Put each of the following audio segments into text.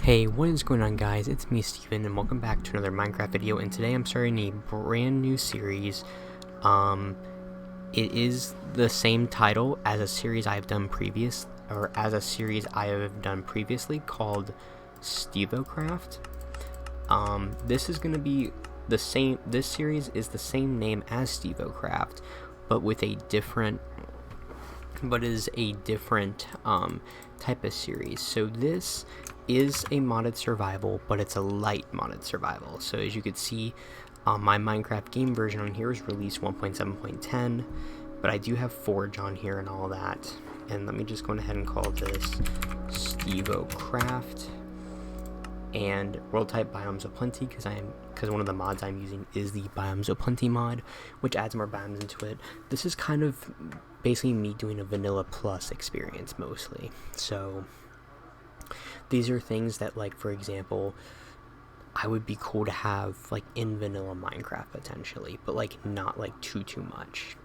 Hey, what is going on, guys? It's me, Steven, and welcome back to another Minecraft video, and today I'm starting a brand new series. It is the same title as a series I have done previously called Stevocraft. This is going to be the same, this series is the same name as Stevocraft, but with a different, type of series. So this is a modded survival, but it's a light modded survival. So as you can see, my Minecraft game version on here is released 1.7.10, but I do have Forge on here and all that. And let me just go ahead and call this Stevocraft and world type Biomes of Plenty, because one of the mods I'm using is the Biomes of Plenty mod, which adds more biomes into it. This is kind of basically me doing a vanilla plus experience mostly. So these are things that, like, for example, I would be cool to have like in vanilla Minecraft potentially, but like not like too much.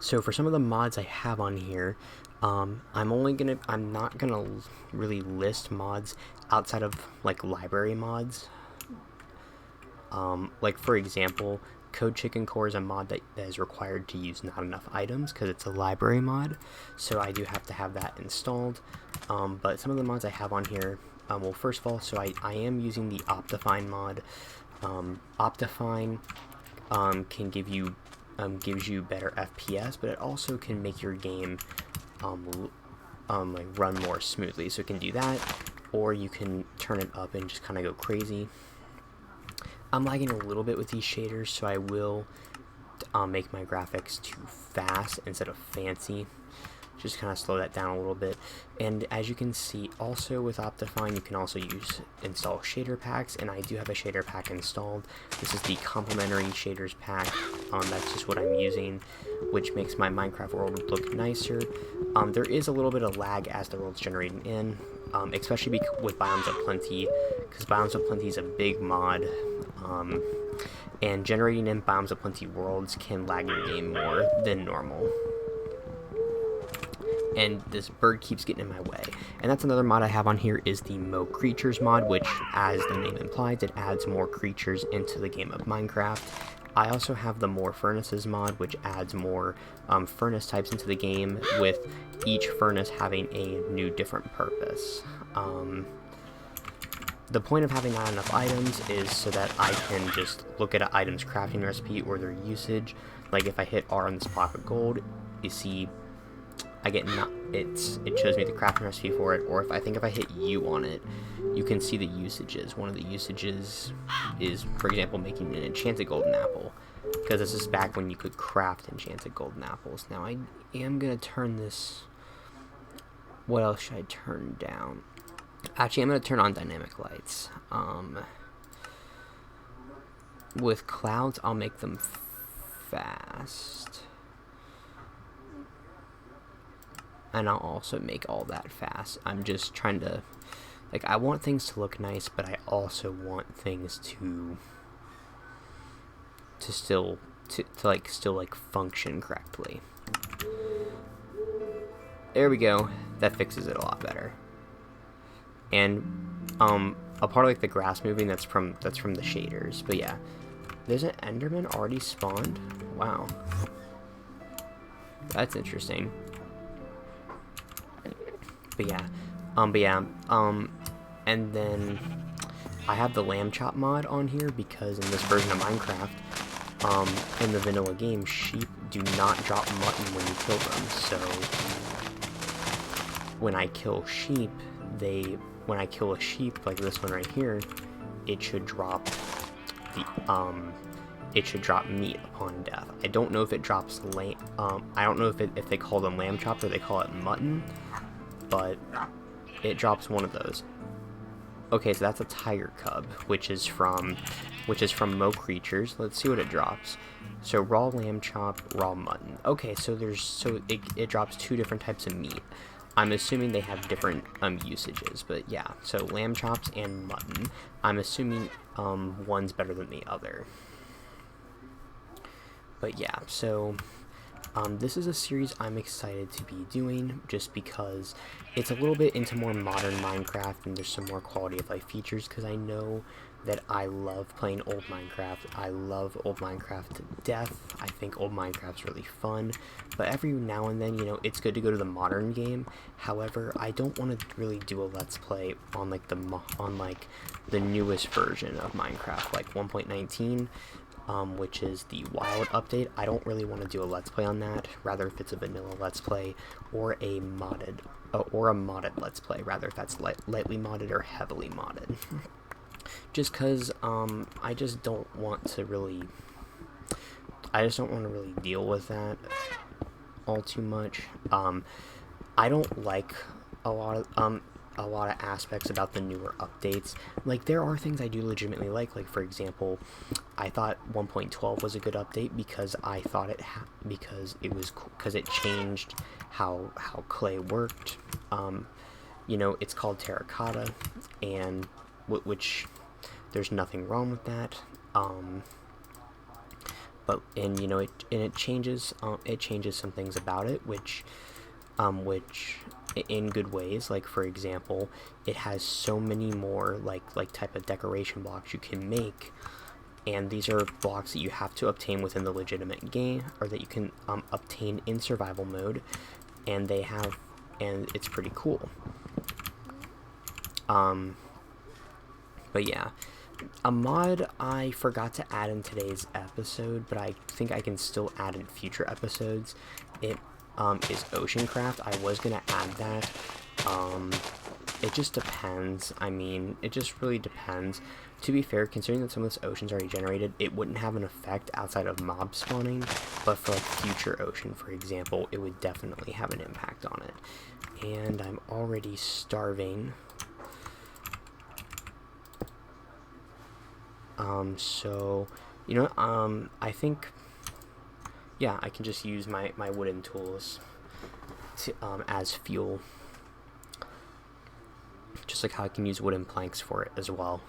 So for some of the mods I have on here, I'm not gonna really list mods outside of like library mods. Like for example, Code Chicken Core is a mod that is required to use not enough items because it's a library mod, so I do have to have that installed. But some of the mods I have on here, well, first of all, so I am using the Optifine mod. Optifine can give you gives you better FPS, but it also can make your game like run more smoothly. So it can do that, or you can turn it up and just kind of go crazy. I'm lagging a little bit with these shaders, so I will make my graphics too fast instead of fancy. Just kind of slow that down a little bit. And as you can see, also with Optifine, you can also install shader packs, and I do have a shader pack installed. This is the complimentary shaders pack. That's just what I'm using, which makes my Minecraft world look nicer. There is a little bit of lag as the world's generating in, especially with Biomes of Plenty, because Biomes of Plenty is a big mod. And generating in Biomes of Plenty worlds can lag your game more than normal. And this bird keeps getting in my way. And that's another mod I have on here, is the Mo Creatures mod, which, as the name implies, it adds more creatures into the game of Minecraft. I also have the More Furnaces mod, which adds more furnace types into the game, with each furnace having a new different purpose. The point of having not enough items is so that I can just look at an item's crafting recipe or their usage. Like if I hit R on this block of gold, you see I get it shows me the crafting recipe for it. Or if I hit U on it, you can see the usages. One of the usages is, for example, making an enchanted golden apple, because this is back when you could craft enchanted golden apples. Now I am gonna turn this. What else should I turn down? Actually, I'm going to turn on dynamic lights. With clouds, I'll make them fast. And I'll also make all that fast. I'm just trying to, like, I want things to look nice, but I also want things to still function correctly. There we go. That fixes it a lot better. And a part of like the grass moving, that's from the shaders. But yeah, there's an Enderman already spawned. Wow, that's interesting. But yeah, and then I have the lamb chop mod on here because in this version of Minecraft, in the vanilla game, sheep do not drop mutton when you kill them. So when I kill sheep, when I kill a sheep like this one right here, it should drop meat upon death. I don't know if it drops I don't know if they call them lamb chops or they call it mutton, but it drops one of those. Okay, so that's a tiger cub, which is from Mo Creatures. Let's see what it drops. So raw lamb chop, raw mutton. Okay, so it drops two different types of meat. I'm assuming they have different usages, but yeah, so lamb chops and mutton. I'm assuming one's better than the other. But yeah, so This is a series I'm excited to be doing just because it's a little bit into more modern Minecraft and there's some more quality of life features, because I know that I love playing old Minecraft. I love old Minecraft to death. I think old Minecraft's really fun, but every now and then, you know, it's good to go to the modern game. However, I don't want to really do a let's play on like the newest version of Minecraft, like 1.19. Which is the wild update. I don't really want to do a let's play on that. Rather, if it's a vanilla let's play or a modded let's play, rather if that's lightly modded or heavily modded. Just because I just don't want to really deal with that all too much. I don't like a lot of aspects about the newer updates. Like, there are things I do legitimately like for example, I thought 1.12 was a good update because I thought because it changed how clay worked. You know, it's called terracotta, and which there's nothing wrong with that. But you know, it changes some things about it, which in good ways. Like, for example, it has so many more like type of decoration blocks you can make, and these are blocks that you have to obtain within the legitimate game, or that you can obtain in survival mode, and it's pretty cool. But yeah, a mod I forgot to add in today's episode, but I think I can still add in future episodes. It is OceanCraft. I was gonna add that. It just depends. I mean, it just really depends. To be fair, considering that some of this ocean's already generated, it wouldn't have an effect outside of mob spawning, but for like future ocean, for example, it would definitely have an impact on it. And I'm already starving. So, you know, I think, yeah, I can just use my wooden tools to, as fuel. Just like how I can use wooden planks for it as well.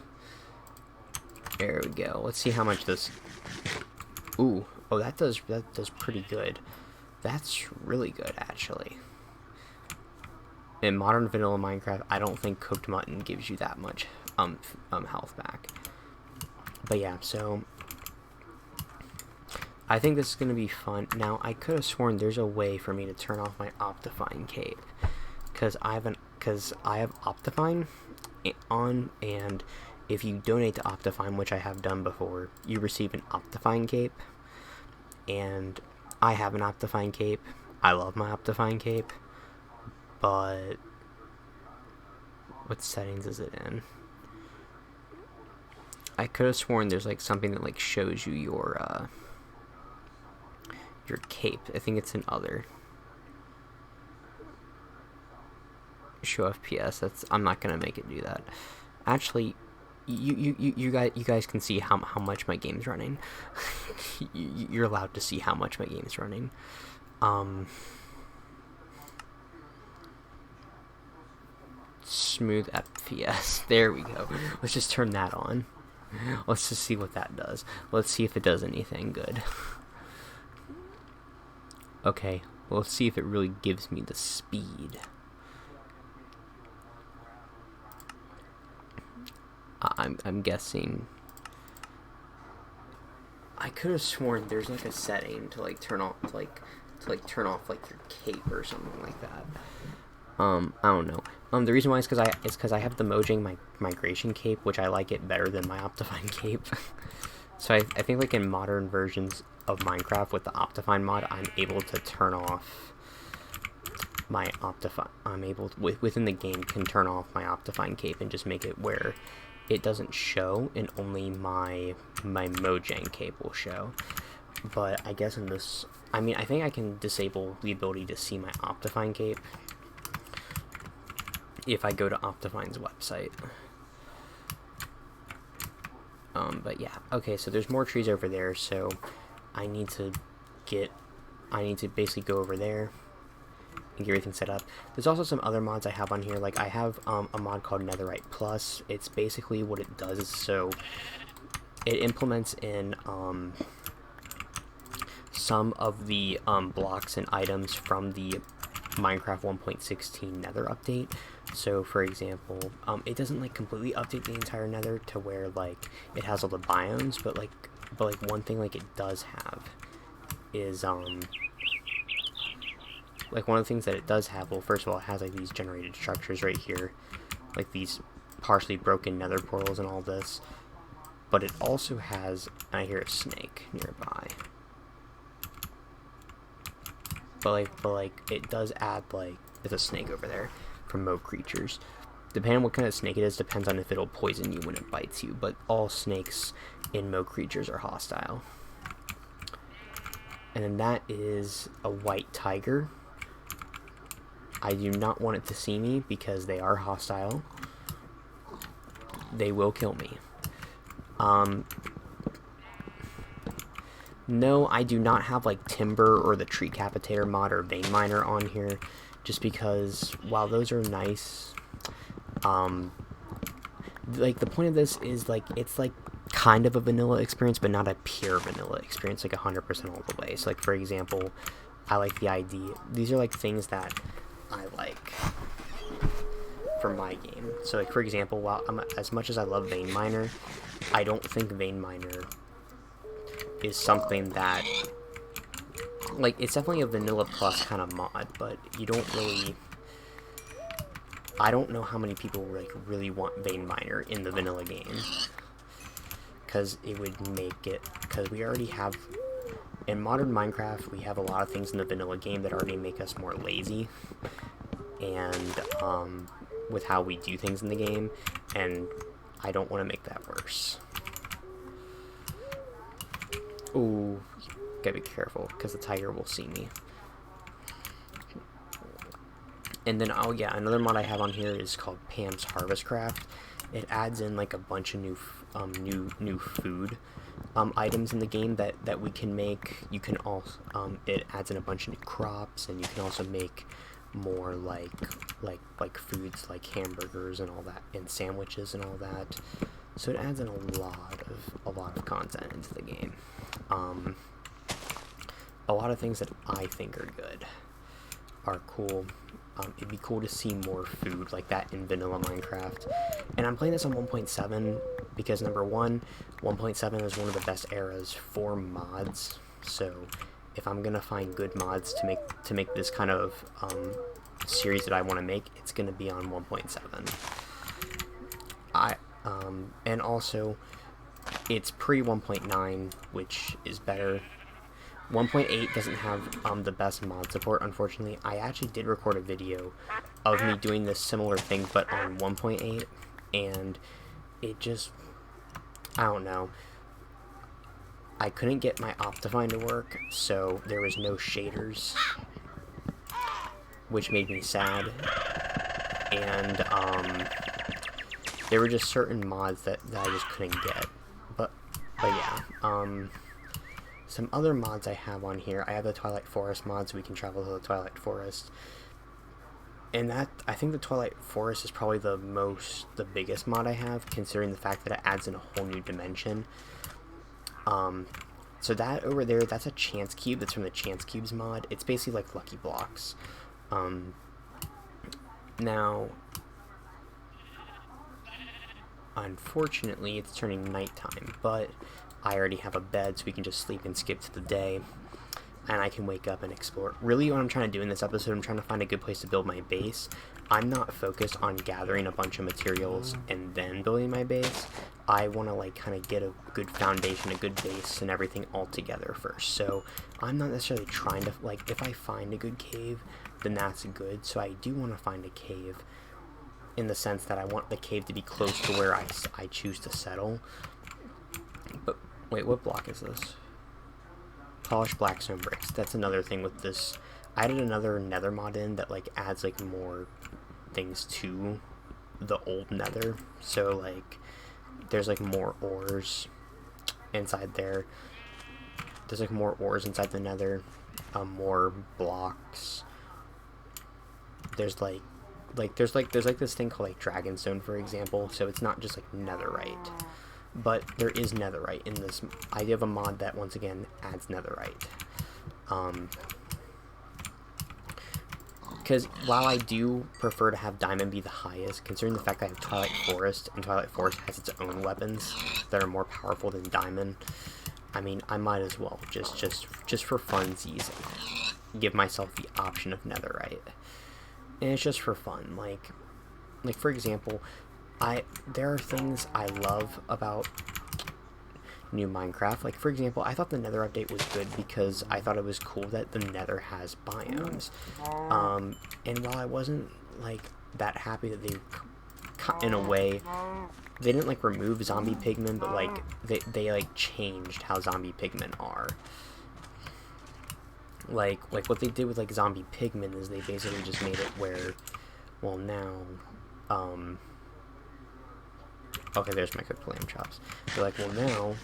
There we go. Let's see how much this... Ooh, oh, that does pretty good. That's really good, actually. In modern vanilla Minecraft, I don't think cooked mutton gives you that much health back. But yeah, so I think this is going to be fun. Now, I could have sworn there's a way for me to turn off my Optifine cape, because I have Optifine on, and if you donate to Optifine, which I have done before, you receive an Optifine cape, and I have an Optifine cape. I love my Optifine cape, but what settings is it in? I could have sworn there's like something that like shows you your cape. I think it's in other. Show FPS. I'm not gonna make it do that. Actually, you guys can see how much my game's running. You're allowed to see how much my game's running. Smooth FPS. There we go. Let's just turn that on. Let's just see what that does. Let's see if it does anything good. Okay, well, let's see if it really gives me the speed. I'm guessing. I could have sworn there's like a setting to like turn off like your cape or something like that. I don't know. The reason why is because I have the Mojang migration cape, which I like it better than my Optifine cape. So I think like in modern versions of Minecraft with the Optifine mod, I'm able to turn off my Optifine. I'm able to, within the game, can turn off my Optifine cape and just make it where it doesn't show, and only my Mojang cape will show. But I guess in this, I mean, I think I can disable the ability to see my Optifine cape if I go to Optifine's website. But yeah, okay, so there's more trees over there, so I need to basically go over there and get everything set up. There's also some other mods I have on here. Like, I have a mod called NetheritePlus. It's basically what it does is, so it implements in some of the blocks and items from the Minecraft 1.16 Nether update. So for example, it doesn't like completely update the entire Nether to where like it has all the biomes, but like one thing like it does have is like one of the things that it does have, well, first of all, it has like these generated structures right here, like these partially broken nether portals and all this, but it also has, I hear a snake nearby, but it does add like, there's a snake over there from Mo creatures. Depending on what kind of snake it is, depends on if it'll poison you when it bites you, but all snakes in Mo creatures are hostile. And then that is a white tiger. I do not want it to see me because they are hostile. They will kill me. No, I do not have like Timber or the Tree Capitator mod or Vein Miner on here, just because while those are nice, like the point of this is like it's like kind of a vanilla experience, but not a pure vanilla experience, like 100% all the way. So like for example, I like the idea. These are like things that I like for my game. So like for example, while as much as I love Vein Miner, I don't think Vein Miner is something that, like, it's definitely a vanilla plus kind of mod, but you don't really, I don't know how many people like really want Vein Miner in the vanilla game, because it would make it, because we already have, in modern Minecraft, we have a lot of things in the vanilla game that already make us more lazy, and with how we do things in the game, and I don't want to make that worse. Ooh, gotta be careful, because the tiger will see me. And then, oh yeah, another mod I have on here is called Pam's HarvestCraft. It adds in like a bunch of new food items in the game that we can make. You can also it adds in a bunch of new crops, and you can also make more like foods like hamburgers and all that, and sandwiches and all that. So it adds in a lot of content into the game. A lot of things that I think are good, are cool. It'd be cool to see more food like that in vanilla Minecraft. And I'm playing this on 1.7 because, number one, 1.7 is one of the best eras for mods. So if I'm gonna find good mods to make this kind of series that I want to make, it's gonna be on 1.7. And also, it's pre 1.9, which is better. 1.8 doesn't have the best mod support, unfortunately. I actually did record a video of me doing this similar thing, but on 1.8, and it just, I don't know. I couldn't get my Optifine to work, so there was no shaders, which made me sad. And there were just certain mods that I just couldn't get. But yeah, some other mods I have on here, I have the Twilight Forest mod, so we can travel to the Twilight Forest. And that, I think the Twilight Forest is probably the biggest mod I have, considering the fact that it adds in a whole new dimension. So that over there, that's a chance cube, that's from the Chance Cubes mod. It's basically like Lucky Blocks. Now, unfortunately, it's turning nighttime, but I already have a bed, so we can just sleep and skip to the day, and I can wake up and explore. Really, what I'm trying to do in this episode, I'm trying to find a good place to build my base. I'm not focused on gathering a bunch of materials and then building my base. I want to like kind of get a good foundation, a good base, and everything all together first. So I'm not necessarily trying to, like, if I find a good cave, then that's good. So I do want to find a cave, in the sense that I want the cave to be close to where I choose to settle. But wait, what block is this? Polished blackstone bricks. That's another thing with this. I added another nether mod in that like adds like more things to the old nether. So like there's like more ores inside there. There's like more ores inside the nether, more blocks. There's there's this thing called like dragonstone, for example. So it's not just like netherite, but there is netherite in this. I have a mod that once again adds netherite. Because while I do prefer to have Diamond be the highest, considering the fact that I have Twilight Forest, and Twilight Forest has its own weapons that are more powerful than Diamond, I mean, I might as well, just for funsies, give myself the option of Netherite. And it's just for fun. Like for example, there are things I love about new Minecraft. Like, for example, I thought the Nether update was good because I thought it was cool that the Nether has biomes. And while I wasn't, like, that happy that they, in a way, they didn't, like, remove zombie pigmen, but, like, they like, changed how zombie pigmen are. Like, what they did with, like, zombie pigmen is they basically just made it where, well, now, okay, there's my cooked lamb chops. They're like, well, now,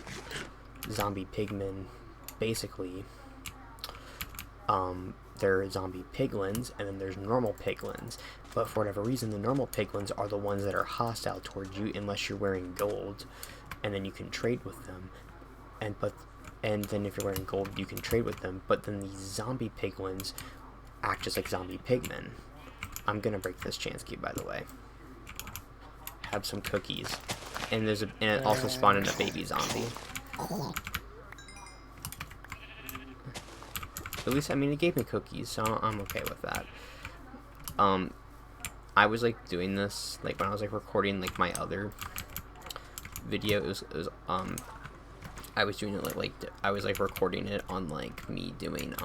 zombie pigmen, basically, there are zombie piglins, and then there's normal piglins. But for whatever reason, the normal piglins are the ones that are hostile towards you unless you're wearing gold, and then you can trade with them. And then if you're wearing gold, you can trade with them. But then these zombie piglins act just like zombie pigmen. I'm gonna break this chance cube, by the way. Have some cookies. And it also spawned in a baby zombie. At least, I mean, it gave me cookies, so I'm okay with that. I was, like, doing this, like, when I was, like, recording, like, my other video. It was I was doing it, like, I was, like, recording it on, like, me doing,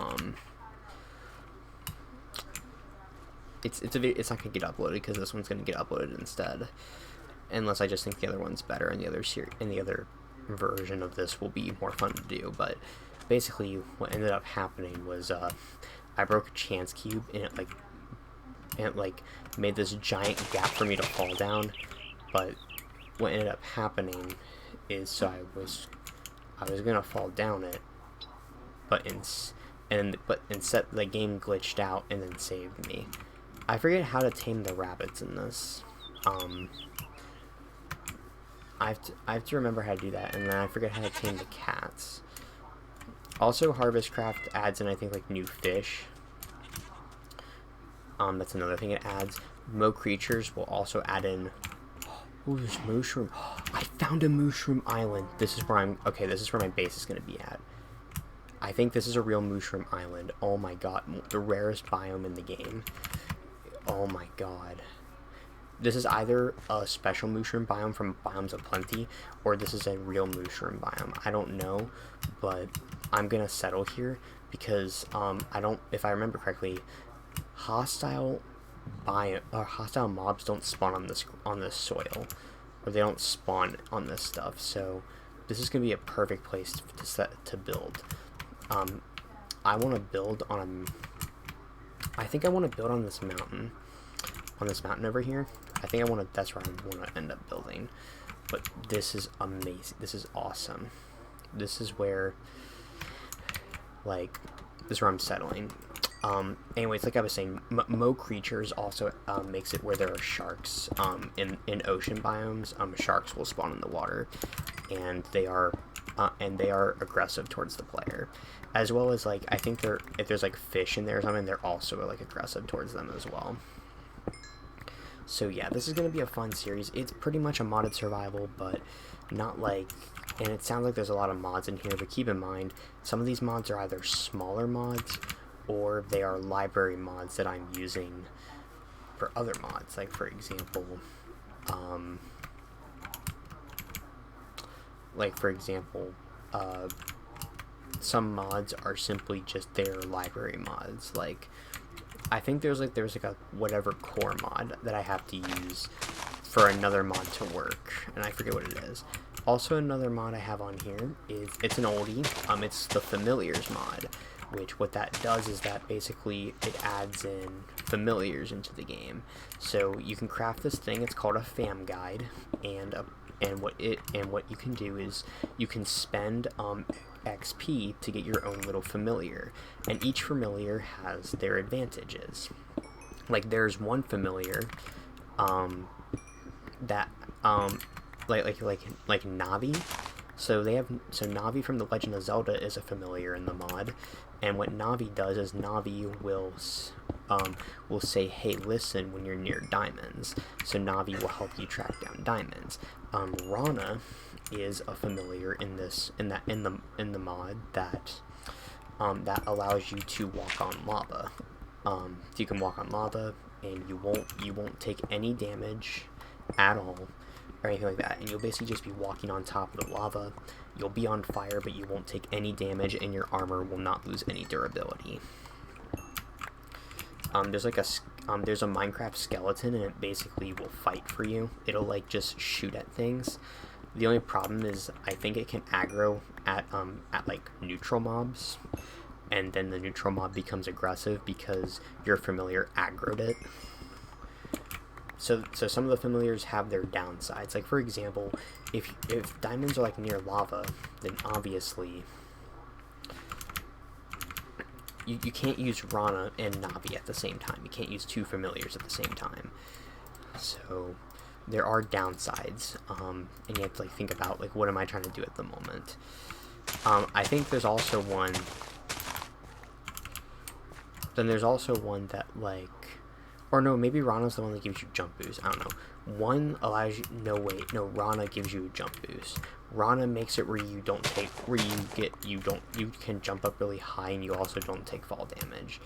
it's not gonna get uploaded, because this one's gonna get uploaded instead. Unless I just think the other one's better, and the other version of this will be more fun to do. But basically, what ended up happening was I broke a chance cube, and it made this giant gap for me to fall down. But what ended up happening is, so I was gonna fall down it, but instead the game glitched out and then saved me. I forget how to tame the rabbits in this. I have to remember how to do that, and then I forget how to tame the cats. Also, HarvestCraft adds in, I think, like, new fish. That's another thing it adds. Mo creatures will also add in. Oh, there's mushroom. I found a mushroom island. This is where this is where my base is gonna be at. I think this is a real mushroom island. Oh my god, the rarest biome in the game. Oh my god. This is either a special mushroom biome from Biomes of Plenty, or this is a real mushroom biome. I don't know, but I'm gonna settle here because if I remember correctly, hostile mobs don't spawn on this soil, or they don't spawn on this stuff. So this is gonna be a perfect place to build. I want to build on I think I want to build on this mountain. On this mountain over here. That's where I want to end up building. But this is amazing. This is awesome. This is where, I'm settling. Anyways, like I was saying, Mo creatures also makes it where there are sharks. In ocean biomes, sharks will spawn in the water, and they are aggressive towards the player, as well as, like, I think if there's, like, fish in there or something, they're also, like, aggressive towards them as well. So yeah, this is going to be a fun series. It's pretty much a modded survival, but not like, and it sounds like there's a lot of mods in here, but keep in mind, some of these mods are either smaller mods, or they are library mods that I'm using for other mods. Like, for example, some mods are simply just their library mods. Like, I think there's like a whatever core mod that I have to use for another mod to work, and I forget what it is. Also, another mod I have on here it's an oldie. It's the Familiars mod, which what that does is that basically it adds in familiars into the game. So you can craft this thing. It's called a fam guide, and what you can do is you can spend XP to get your own little familiar, and each familiar has their advantages. Like, there's one familiar that like Navi. So Navi from The Legend of Zelda is a familiar in the mod, and what Navi does is Navi will say, hey, listen when you're near diamonds. So Navi will help you track down diamonds. Rana is a familiar in the mod that allows you to walk on lava. You can walk on lava, and you won't take any damage at all, or anything like that, and you'll basically just be walking on top of the lava. You'll be on fire, but you won't take any damage, and your armor will not lose any durability. There's a Minecraft skeleton, and it basically will fight for you. It'll like just shoot at things. The only problem is I think it can aggro at like neutral mobs, and then the neutral mob becomes aggressive because your familiar aggroed it. So some of the familiars have their downsides. Like, for example, if diamonds are like near lava, then obviously you can't use Rana and Navi at the same time. You can't use two familiars at the same time. So there are downsides, and you have to like think about like, what am I trying to do at the moment. I think there's also one. Then there's also one that like. Or no, maybe Rana's the one that gives you jump boost. I don't know. One allows you. No, wait. No, Rana gives you a jump boost. Rana makes it where you don't take. You can jump up really high, and you also don't take fall damage.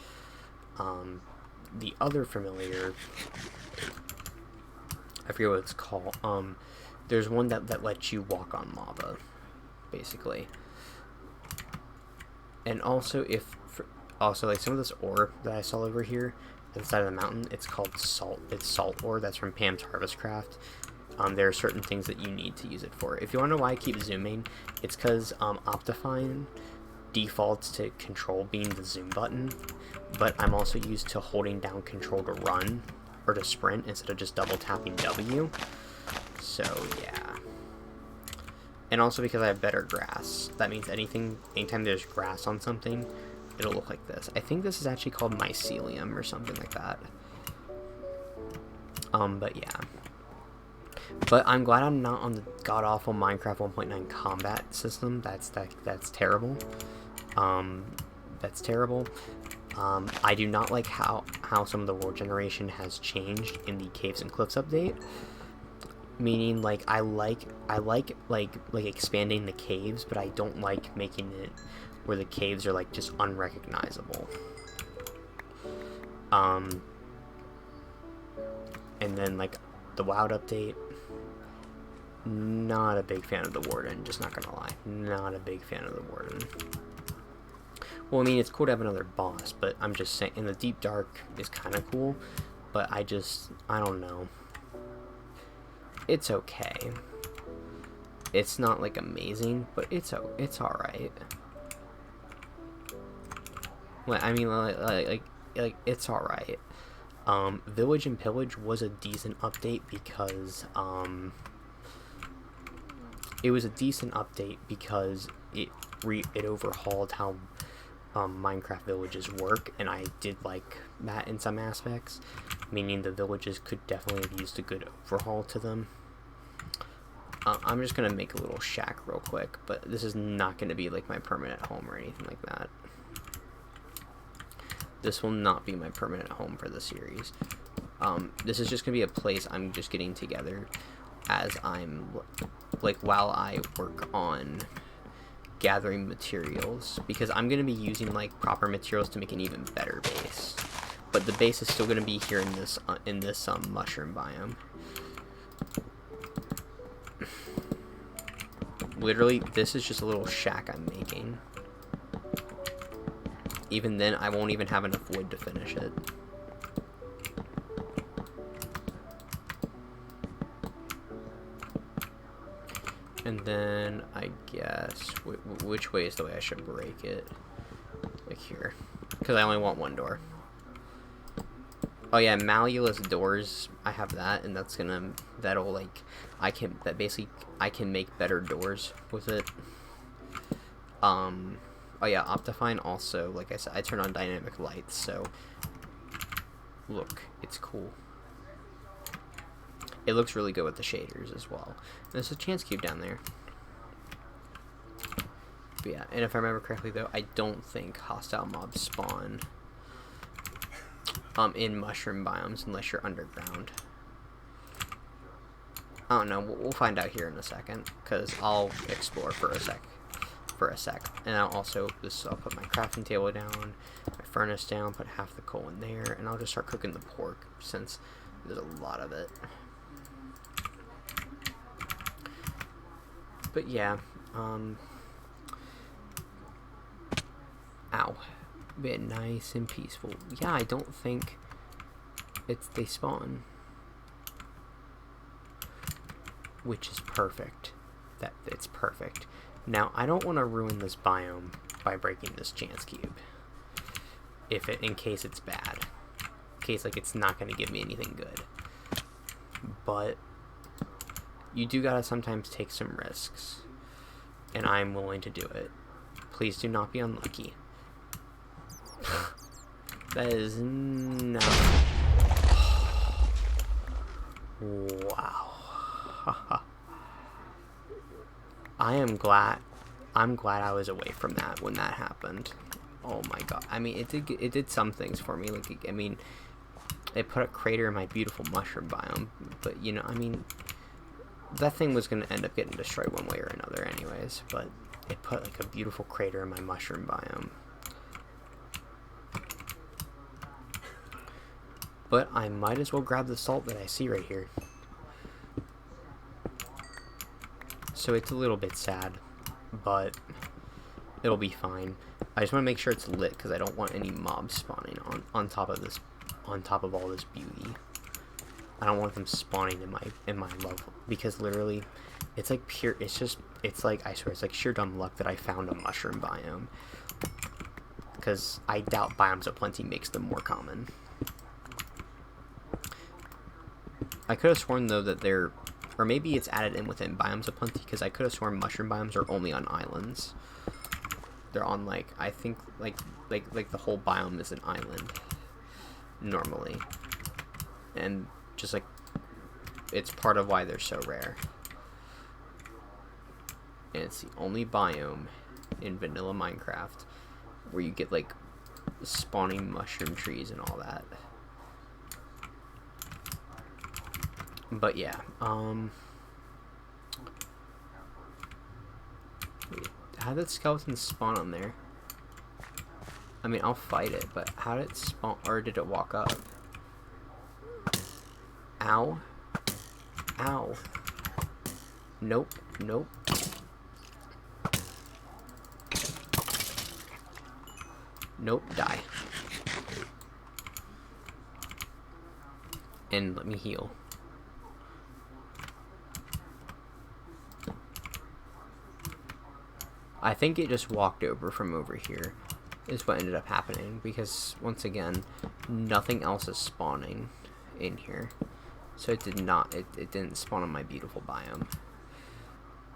The other familiar, I forget what it's called. There's one that lets you walk on lava, basically. And also also like some of this ore that I saw over here at the side of the mountain, it's called salt. It's salt ore. That's from Pam's HarvestCraft. There are certain things that you need to use it for. If you want to know why I keep zooming, it's because Optifine defaults to control being the zoom button, but I'm also used to holding down control to run or to sprint instead of just double tapping W. So yeah. And also because I have better grass. That means anytime there's grass on something, it'll look like this. I think this is actually called mycelium or something like that. But yeah. But I'm glad I'm not on the god-awful Minecraft 1.9 combat system. That's terrible. That's terrible. I do not like how some of the world generation has changed in the Caves and Cliffs update. Meaning, like, I like expanding the caves, but I don't like making it where the caves are like just unrecognizable. And then like the WoW update, not a big fan of the Warden, just not gonna lie. Not a big fan of the Warden. Well, I mean, it's cool to have another boss, but I'm just saying, in the Deep Dark is kind of cool, but I don't know. It's okay. It's not like amazing, but it's alright. Well, I mean, like it's alright. Village and Pillage was a decent update because it overhauled how Minecraft villages work, and I did like that in some aspects, meaning the villages could definitely have used a good overhaul to them. I'm just gonna make a little shack real quick, but this is not gonna be like my permanent home or anything like that. This will not be my permanent home for the series. This is just gonna be a place I'm just getting together as I'm like while I work on gathering materials, because I'm gonna be using like proper materials to make an even better base. But the base is still gonna be here in this mushroom biome. Literally, this is just a little shack I'm making. Even then, I won't even have enough wood to finish it. And then, I guess, which way is the way I should break it? Like here. Because I only want one door. Oh yeah, MalisisDoors, I have that, and that'll like, I can make better doors with it. Oh yeah, Optifine also, like I said, I turn on dynamic lights, so look, it's cool. It looks really good with the shaders as well. There's a chance cube down there. But yeah, and if I remember correctly though, I don't think hostile mobs spawn in mushroom biomes unless you're underground. I don't know, we'll find out here in a second, because I'll explore for a sec. And I'll also, I'll put my crafting table down, my furnace down, put half the coal in there, and I'll just start cooking the pork, since there's a lot of it. But yeah, ow. Bit nice and peaceful. Yeah, I don't think they spawn. Which is perfect. It's perfect. Now, I don't want to ruin this biome by breaking this chance cube. In case it's bad. In case, like, it's not going to give me anything good. But you do gotta sometimes take some risks. And I'm willing to do it. Please do not be unlucky. That is not... Wow. I'm glad I was away from that when that happened. Oh my god. I mean, it did some things for me. Like, I mean, it put a crater in my beautiful mushroom biome. But, you know, I mean, that thing was going to end up getting destroyed one way or another anyways. But it put, like, a beautiful crater in my mushroom biome. But I might as well grab the salt that I see right here. So it's a little bit sad, but it'll be fine. I just want to make sure it's lit because I don't want any mobs spawning on top of this, on top of all this beauty. I don't want them spawning in my level, because literally, it's like pure. It's like, I swear, it's like sheer dumb luck that I found a mushroom biome. Because I doubt Biomes of Plenty makes them more common. I could have sworn though that they're, or maybe it's added in within Biomes of Plenty, because I could have sworn mushroom biomes are only on islands. They're on, like, I think like the whole biome is an island normally, and just like it's part of why they're so rare. And it's the only biome in vanilla Minecraft where you get like spawning mushroom trees and all that. But yeah, wait, how did skeleton spawn on there? I mean, I'll fight it, but how did it spawn, or did it walk up? Ow. Ow. Nope, nope. Nope, die. And let me heal. I think it just walked over from over here is what ended up happening, because once again, nothing else is spawning in here. So it did not, it didn't spawn on my beautiful biome.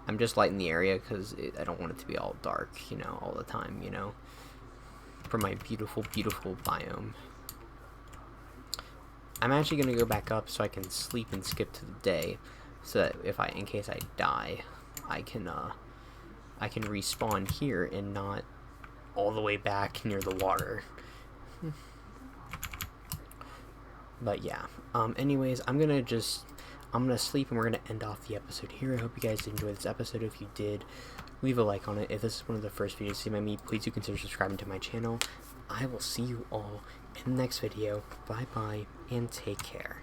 I'm just lighting the area because I don't want it to be all dark, you know, all the time, you know, for my beautiful, beautiful biome. I'm actually going to go back up so I can sleep and skip to the day, so that if in case I die, I can respawn here and not all the way back near the water. But yeah, anyways, I'm gonna sleep and we're gonna end off the episode here. I hope you guys enjoyed this episode. If you did, leave a like on it. If this is one of the first videos seen by me, please do consider subscribing to my channel. I will see you all in the next video. Bye bye and take care.